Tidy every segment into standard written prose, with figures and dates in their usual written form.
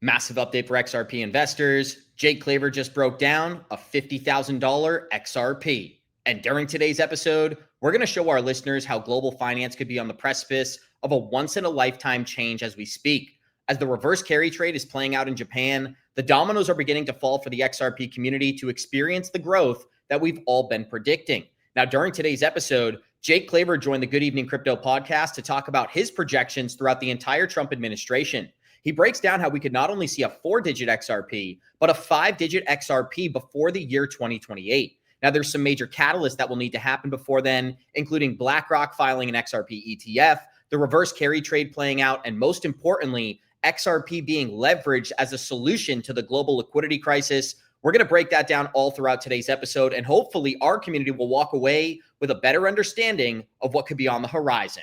Massive update for XRP investors. Jake Claver just broke down a $50,000 XRP. And during today's episode, we're going to show our listeners how global finance could be on the precipice of a once-in-a-lifetime change as we speak. As the reverse carry trade is playing out in Japan, the dominoes are beginning to fall for the XRP community to experience the growth that we've all been predicting. Now, during today's episode, Jake Claver joined the Good Evening Crypto podcast to talk about his projections throughout the entire Trump administration. He breaks down how we could not only see a 4-digit XRP, but a 5-digit XRP before the year 2028. Now, there's some major catalysts that will need to happen before then, including BlackRock filing an XRP ETF, the reverse carry trade playing out, and most importantly, XRP being leveraged as a solution to the global liquidity crisis. We're going to break that down all throughout today's episode, and hopefully our community will walk away with a better understanding of what could be on the horizon.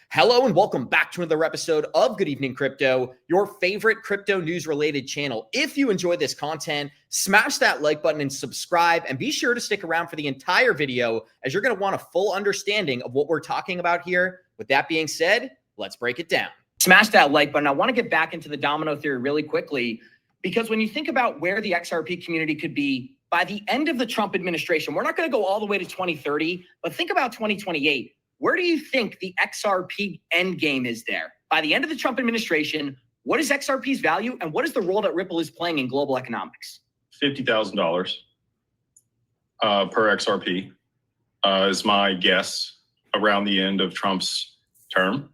Hello and welcome back to another episode of Good Evening Crypto, your favorite crypto news related channel. If you enjoy this content, smash that like button and subscribe, and be sure to stick around for the entire video as you're going to want a full understanding of what we're talking about here. With that being said, let's break it down. Smash that like button. I want to get back into the domino theory really quickly, because when you think about where the XRP community could be by the end of the Trump administration, we're not going to go all the way to 2030, but think about 2028. Where do you think the XRP end game is there? By the end of the Trump administration, what is XRP's value and what is the role that Ripple is playing in global economics? $50,000 per XRP is my guess around the end of Trump's term.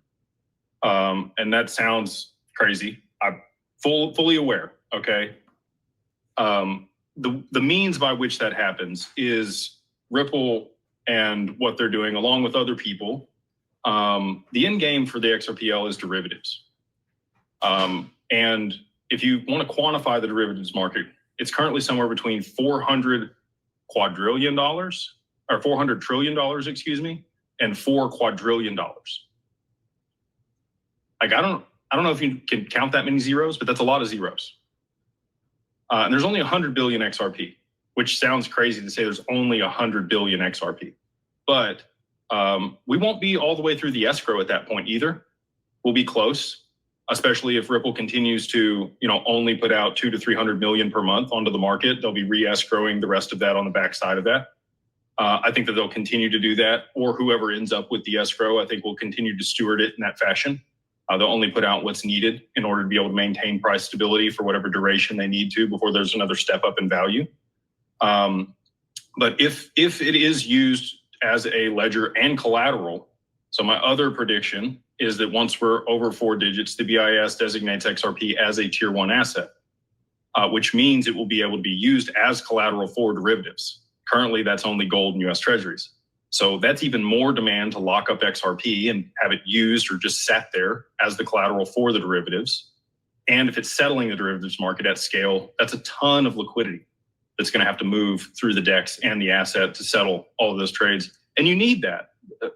And that sounds crazy. I'm fully aware, okay? The means by which that happens is Ripple and what they're doing along with other people. The end game for the XRPL is derivatives. And if you want to quantify the derivatives market, it's currently somewhere between $400 quadrillion, or $400 trillion, excuse me, and $4 quadrillion. Like, I don't know if you can count that many zeros, but that's a lot of zeros. And there's only 100 billion XRP, which sounds crazy to say there's only 100 billion XRP. But we won't be all the way through the escrow at that point either. We'll be close, especially if Ripple continues to, only put out 200 to 300 million per month onto the market. They'll be re-escrowing the rest of that on the backside of that. I think that they'll continue to do that, or whoever ends up with the escrow, I think will continue to steward it in that fashion. They'll only put out what's needed in order to be able to maintain price stability for whatever duration they need to before there's another step up in value. But if it is used as a ledger and collateral, so my other prediction is that once we're over 4 digits, the BIS designates XRP as a tier 1 asset, which means it will be able to be used as collateral for derivatives. Currently, that's only gold and US Treasuries. So that's even more demand to lock up XRP and have it used or just sat there as the collateral for the derivatives. And if it's settling the derivatives market at scale, that's a ton of liquidity that's going to have to move through the DEX and the asset to settle all of those trades. And you need that.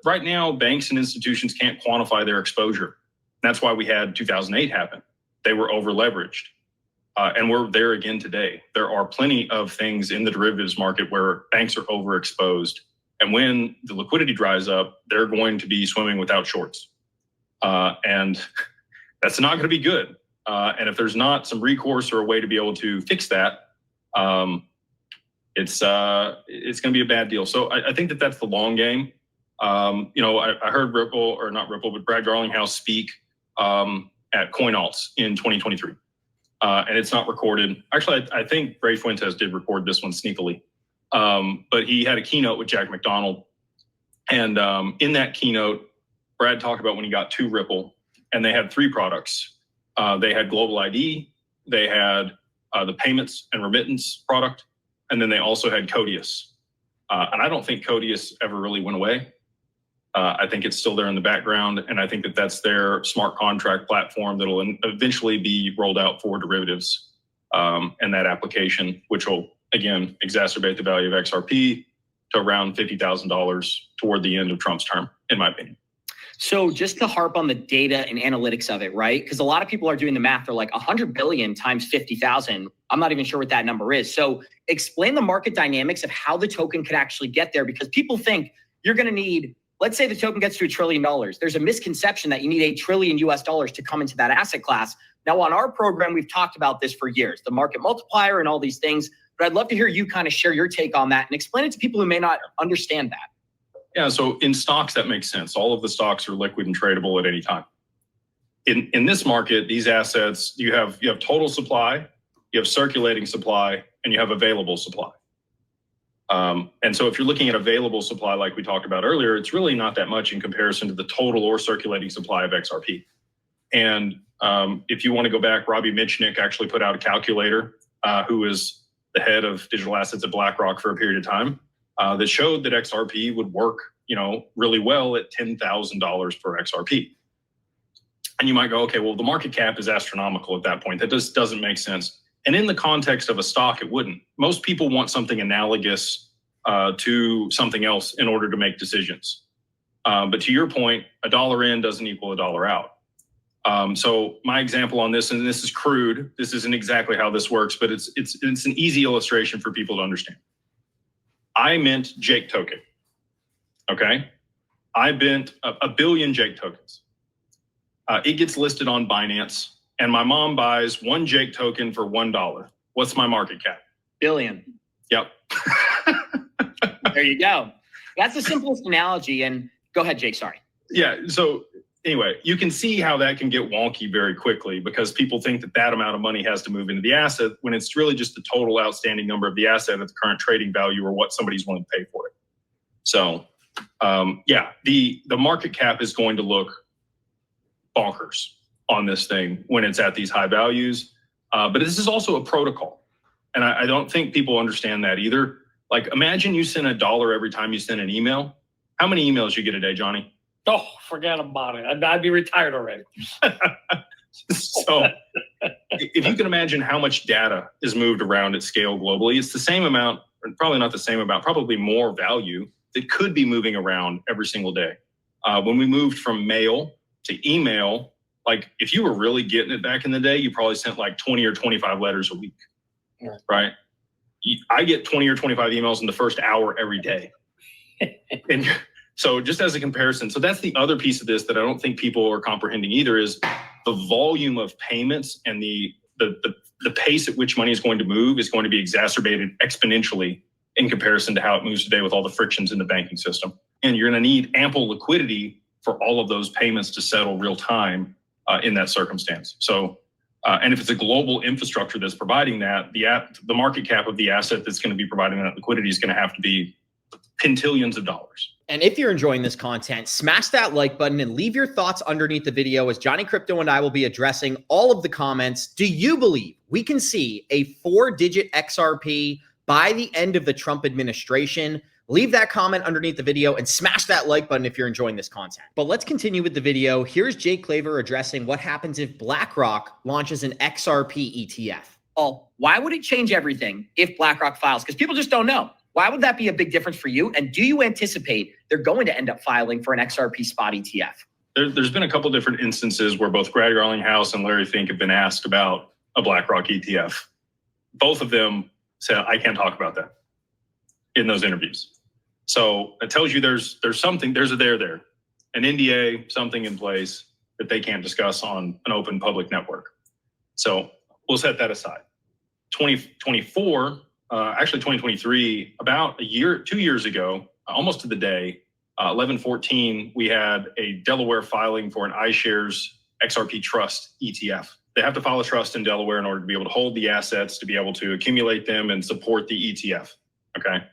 Right now, banks and institutions can't quantify their exposure. That's why we had 2008 happen. They were over leveraged. And we're there again today. There are plenty of things in the derivatives market where banks are overexposed. And when the liquidity dries up, they're going to be swimming without shorts. And that's not going to be good. And if there's not some recourse or a way to be able to fix that, it's going to be a bad deal. So I think that that's the long game. I heard Brad Garlinghouse speak at CoinAlts in 2023. And it's not recorded. Actually, I think Ray Fuentes did record this one sneakily. But he had a keynote with Jack McDonald. And in that keynote, Brad talked about when he got to Ripple, and they had 3 products. They had Global ID, they had the payments and remittance product, and then they also had Codius. And I don't think Codius ever really went away. I think it's still there in the background, and I think that that's their smart contract platform that'll eventually be rolled out for derivatives and that application, which will, again, exacerbate the value of XRP to around $50,000 toward the end of Trump's term, in my opinion. So just to harp on the data and analytics of it, right? Because a lot of people are doing the math. They're like 100 billion times 50,000. I'm not even sure what that number is. So explain the market dynamics of how the token could actually get there, because people think you're going to need, let's say the token gets to $1 trillion. There's a misconception that you need $1 trillion US to come into that asset class. Now, on our program, we've talked about this for years, the market multiplier and all these things, but I'd love to hear you kind of share your take on that and explain it to people who may not understand that. Yeah, so in stocks, that makes sense. All of the stocks are liquid and tradable at any time. In this market, these assets, you have total supply, you have circulating supply, and you have available supply. And so if you're looking at available supply, like we talked about earlier, it's really not that much in comparison to the total or circulating supply of XRP. And if you want to go back, Robbie Mitchnick actually put out a calculator, who was the head of digital assets at BlackRock for a period of time, that showed that XRP would work, really well at $10,000 per XRP. And you might go, okay, well, the market cap is astronomical at that point. That just doesn't make sense. And in the context of a stock, it wouldn't. Most people want something analogous to something else in order to make decisions. But to your point, a dollar in doesn't equal a dollar out. So my example on this, and this is crude, this isn't exactly how this works, but it's an easy illustration for people to understand. I mint Jake token, okay? I mint a billion Jake tokens. It gets listed on Binance, and my mom buys one Jake token for $1. What's my market cap? Billion. Yep. There you go. That's the simplest analogy. And go ahead, Jake, sorry. Yeah, so anyway, you can see how that can get wonky very quickly because people think that amount of money has to move into the asset when it's really just the total outstanding number of the asset at the current trading value or what somebody's willing to pay for it. So yeah, the market cap is going to look bonkers on this thing when it's at these high values. But this is also a protocol. And I don't think people understand that either. Like imagine you send $1 every time you send an email. How many emails you get a day, Johnny? Oh, forget about it. I'd be retired already. So if you can imagine how much data is moved around at scale globally, it's the same amount, or probably not the same amount, probably more value that could be moving around every single day. When we moved from mail to email, like if you were really getting it back in the day, you probably sent like 20 or 25 letters a week, right? I get 20 or 25 emails in the first hour every day. And so just as a comparison, so that's the other piece of this that I don't think people are comprehending either is the volume of payments and the pace at which money is going to move is going to be exacerbated exponentially in comparison to how it moves today with all the frictions in the banking system. And you're going to need ample liquidity for all of those payments to settle real time in that circumstance. So, and if it's a global infrastructure that's providing that, the market cap of the asset that's going to be providing that liquidity is going to have to be quintillions of dollars. And if you're enjoying this content, smash that like button and leave your thoughts underneath the video as Johnny Krypto and I will be addressing all of the comments. Do you believe we can see a 4-digit XRP by the end of the Trump administration? Leave that comment underneath the video and smash that like button if you're enjoying this content. But let's continue with the video. Here's Jake Claver addressing what happens if BlackRock launches an XRP ETF. Oh, why would it change everything if BlackRock files? Because people just don't know. Why would that be a big difference for you? And do you anticipate they're going to end up filing for an XRP spot ETF? There's been a couple different instances where both Greg Garlinghouse and Larry Fink have been asked about a BlackRock ETF. Both of them said, I can't talk about that in those interviews. So it tells you there's something, there's a there, an NDA, something in place that they can't discuss on an open public network. So we'll set that aside. 2023, about 2 years ago, almost to the day, 11/14, we had a Delaware filing for an iShares XRP Trust ETF. They have to file a trust in Delaware in order to be able to hold the assets, to be able to accumulate them and support the ETF. Okay.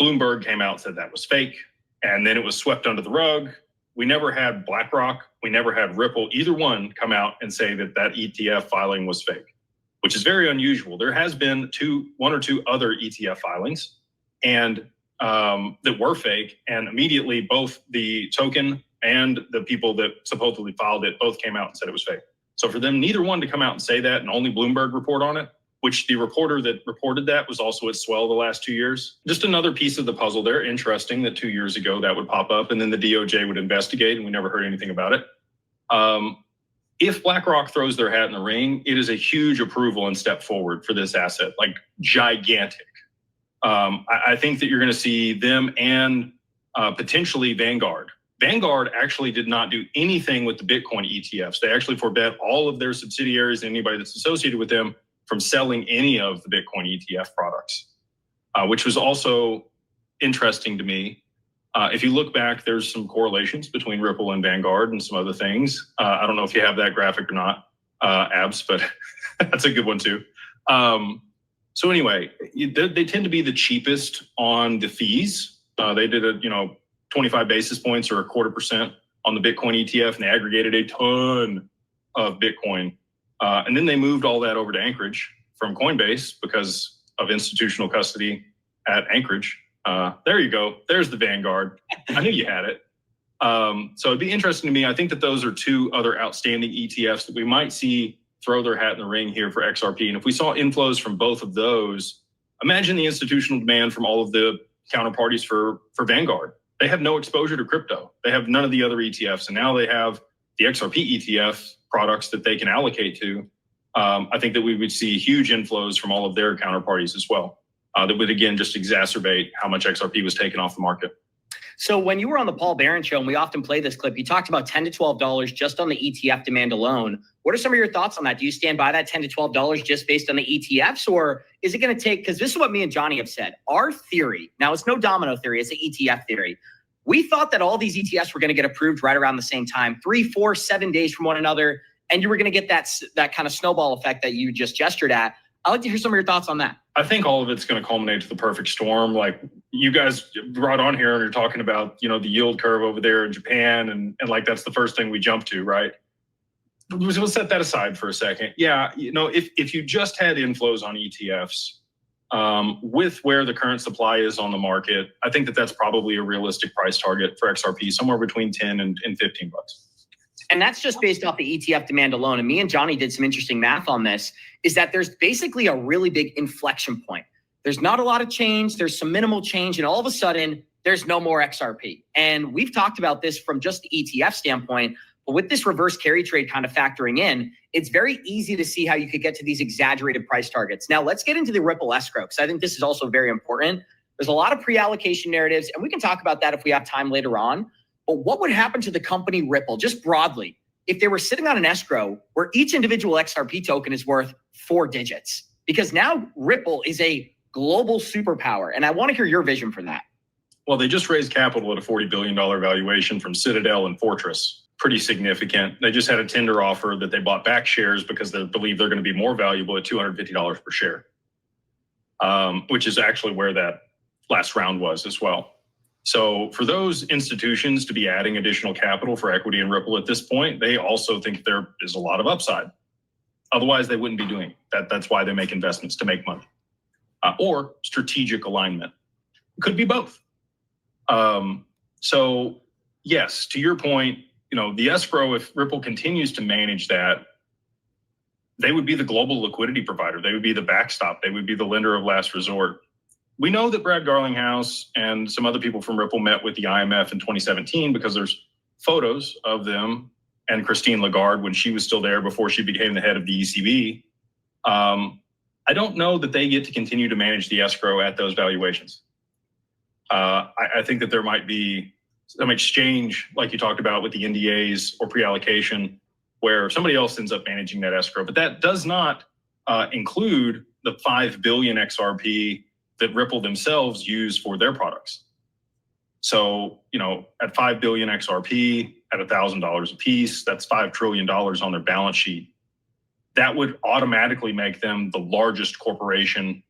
Bloomberg came out and said that was fake, and then it was swept under the rug. We never had BlackRock, we never had Ripple, either one come out and say that ETF filing was fake, which is very unusual. There has been one or two other ETF filings and that were fake, and immediately both the token and the people that supposedly filed it both came out and said it was fake. So for them, neither one to come out and say that and only Bloomberg report on it, which the reporter that reported that was also at Swell the last 2 years. Just another piece of the puzzle there. Interesting that 2 years ago that would pop up and then the DOJ would investigate and we never heard anything about it. If BlackRock throws their hat in the ring, it is a huge approval and step forward for this asset, like gigantic. I think that you're going to see them and potentially Vanguard Vanguard actually did not do anything with the Bitcoin ETFs. They actually forbade all of their subsidiaries and anybody that's associated with them from selling any of the Bitcoin ETF products, which was also interesting to me. If you look back, there's some correlations between Ripple and Vanguard and some other things. I don't know if you have that graphic or not, Abs, but that's a good one too. So anyway, they tend to be the cheapest on the fees. They did a 25 basis points or 0.25% on the Bitcoin ETF, and they aggregated a ton of Bitcoin. And then they moved all that over to Anchorage from Coinbase because of institutional custody at Anchorage. There you go. There's the Vanguard. I knew you had it. So it'd be interesting to me. I think that those are two other outstanding ETFs that we might see throw their hat in the ring here for XRP. And if we saw inflows from both of those, imagine the institutional demand from all of the counterparties for Vanguard. They have no exposure to crypto. They have none of the other ETFs. And now they have the XRP ETF products that they can allocate to. I think that we would see huge inflows from all of their counterparties as well. That would, again, just exacerbate how much XRP was taken off the market. So when you were on the Paul Barron show, and we often play this clip, you talked about $10 to $12 just on the ETF demand alone. What are some of your thoughts on that? Do you stand by that $10 to $12 just based on the ETFs, or is it going to take, because this is what me and Johnny have said, our theory, now it's no domino theory, it's an ETF theory. We thought that all these ETFs were going to get approved right around the same time, 3, 4, 7 days from one another, and you were going to get that kind of snowball effect that you just gestured at. I'd like to hear some of your thoughts on that. I think all of it's going to culminate to the perfect storm. Like you guys brought on here and you're talking about, the yield curve over there in Japan. And like, that's the first thing we jump to, right? We'll set that aside for a second. Yeah. If you just had inflows on ETFs with where the current supply is on the market, I think that that's probably a realistic price target for XRP, somewhere between 10 and 15 bucks. And that's just based off the ETF demand alone. And me and Johnny did some interesting math on this, is that there's basically a really big inflection point. There's not a lot of change. There's some minimal change. And all of a sudden, there's no more XRP. And we've talked about this from just the ETF standpoint. But with this reverse carry trade kind of factoring in, it's very easy to see how you could get to these exaggerated price targets. Now, let's get into the Ripple escrow, because I think this is also very important. There's a lot of pre-allocation narratives, and we can talk about that if we have time later on. But what would happen to the company Ripple, just broadly, if they were sitting on an escrow where each individual XRP token is worth 4 digits? Because now Ripple is a global superpower. And I want to hear your vision for that. Well, they just raised capital at a $40 billion valuation from Citadel and Fortress. Pretty significant. They just had a tender offer that they bought back shares because they believe they're going to be more valuable at $250 per share, which is actually where that last round was as well. So for those institutions to be adding additional capital for equity in Ripple at this point, they also think there is a lot of upside. Otherwise, they wouldn't be doing that. That's why they make investments, to make money, or strategic alignment. It could be both. So yes, to your point, the escrow, if Ripple continues to manage that, they would be the global liquidity provider. They would be the backstop. They would be the lender of last resort. We know that Brad Garlinghouse and some other people from Ripple met with the IMF in 2017 because there's photos of them and Christine Lagarde when she was still there before she became the head of the ECB. I don't know that they get to continue to manage the escrow at those valuations. I think that there might be some exchange, like you talked about with the NDAs or pre-allocation, where somebody else ends up managing that escrow. But that does not include the 5 billion XRP that Ripple themselves use for their products. So, at 5 billion XRP at $1,000 a piece, that's $5 trillion on their balance sheet. That would automatically make them the largest corporation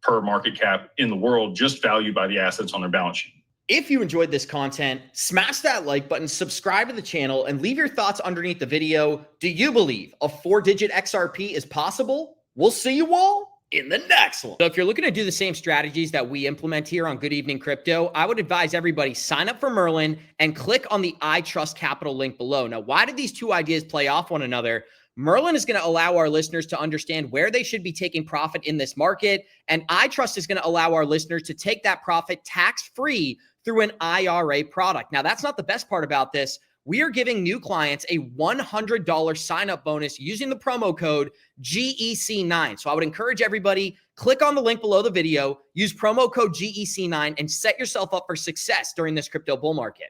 per market cap in the world, just valued by the assets on their balance sheet. If you enjoyed this content, smash that like button, subscribe to the channel, and leave your thoughts underneath the video. Do you believe a 4-digit XRP is possible? We'll see you all in the next one. So if you're looking to do the same strategies that we implement here on Good Evening Crypto, I would advise everybody sign up for Merlin and click on the ITrust Capital link below. Now, why did these two ideas play off one another? Merlin is going to allow our listeners to understand where they should be taking profit in this market, and ITrust is going to allow our listeners to take that profit tax-free through an IRA product. Now, that's not the best part about this. We are giving new clients a $100 sign-up bonus using the promo code GEC9. So I would encourage everybody, click on the link below the video, use promo code GEC9, and set yourself up for success during this crypto bull market.